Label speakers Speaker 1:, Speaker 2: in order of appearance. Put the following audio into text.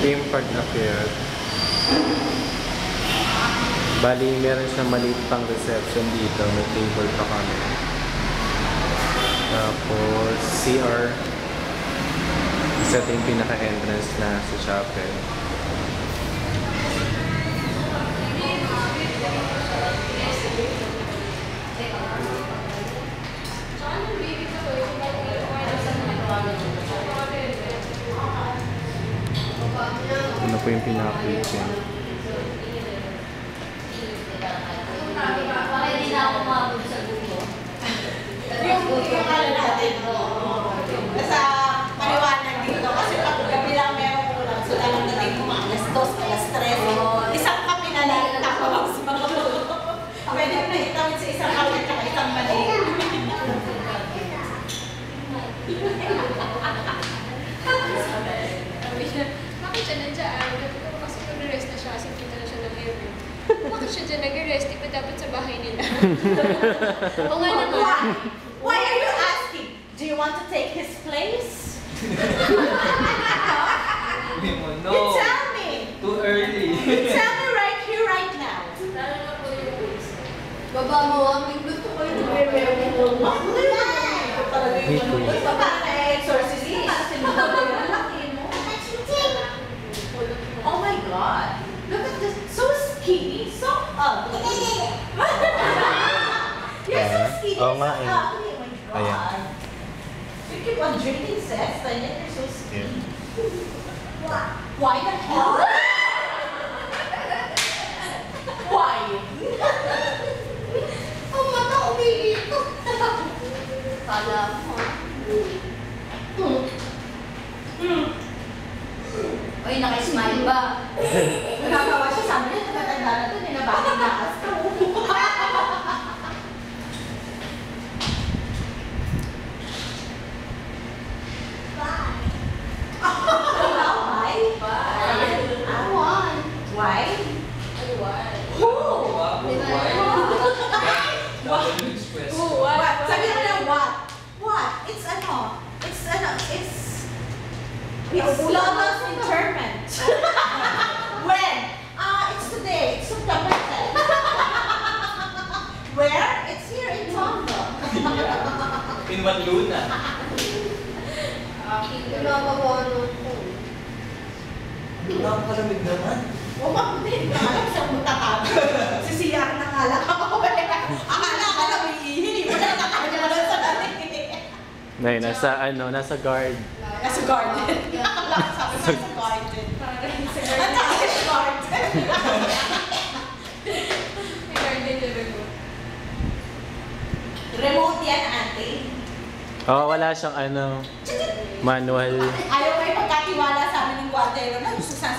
Speaker 1: Theme park na fair. Bali, meron siyang maliit pang reception dito. May table pa kami. Tapos, CR. Isa ito yung pinaka-entrance na sa chapel. Ano po yung pinaka-kitchen?
Speaker 2: Hindi na ako mabog sa gulo.
Speaker 3: Yung ano natin, nasa maliwanag dito kasi pag gabi lang meron ulam. So talagang natin mo alas 2, alas 3. Isang kape na lang tapos pwede mo na itawid sa isang kape at isang mali.
Speaker 4: Bakit siya nandiyan? Kasi nag-rest na siya kasi kita na siya ng heaven. Bakit siya dyan nag-rest? Di ba dapat sa bahay nila? O nga naman.
Speaker 3: Why are you asking? Do you want to take his place?
Speaker 5: No.
Speaker 3: You tell me.
Speaker 5: Too early.
Speaker 3: You tell me right here, right now.
Speaker 2: Lalo na po yung baba mo, aming gusto ko yung
Speaker 3: Baba na exorcist ka. Oh my God. Look at this. So skinny, so ugly. You're so skinny,
Speaker 1: Oo
Speaker 3: so
Speaker 1: nga eh.
Speaker 3: ugly. Oh my God.
Speaker 1: Ayan.
Speaker 3: You keep on drinking sex, and yet you're so skinny. Why the hell? Why?
Speaker 2: Ang mata umiitok. Kala mo. Uy, nakismile ba?
Speaker 3: Nagkakawa siya, sabi niya, natatanda na ito, ninabating na asto. Why?
Speaker 2: I want.
Speaker 3: Why?
Speaker 2: I want.
Speaker 3: Who?
Speaker 5: Double express.
Speaker 3: What? Sabi na lang, what? What? It's Lola's interment. When? It's today. It's September 10th. Where? It's here in Tondo.
Speaker 5: In Manluna.
Speaker 2: Pinapawano ko.
Speaker 5: Nakakalamig naman.
Speaker 3: O mabuti, alam siyang magtatabi. Sisiyakin na kala ako. Akala ka na may ihi. Wala na kanya sa dati.
Speaker 1: Nay, nasa guard.
Speaker 3: Nasa garden. Akala ka sabi nasa garden. At nasa garden.
Speaker 4: May garden na remote.
Speaker 3: Remote yan, ate.
Speaker 1: Oh, wala siyang manual.
Speaker 3: Ayaw kayo pagkatiwala sa amin ng guardero na gusto sa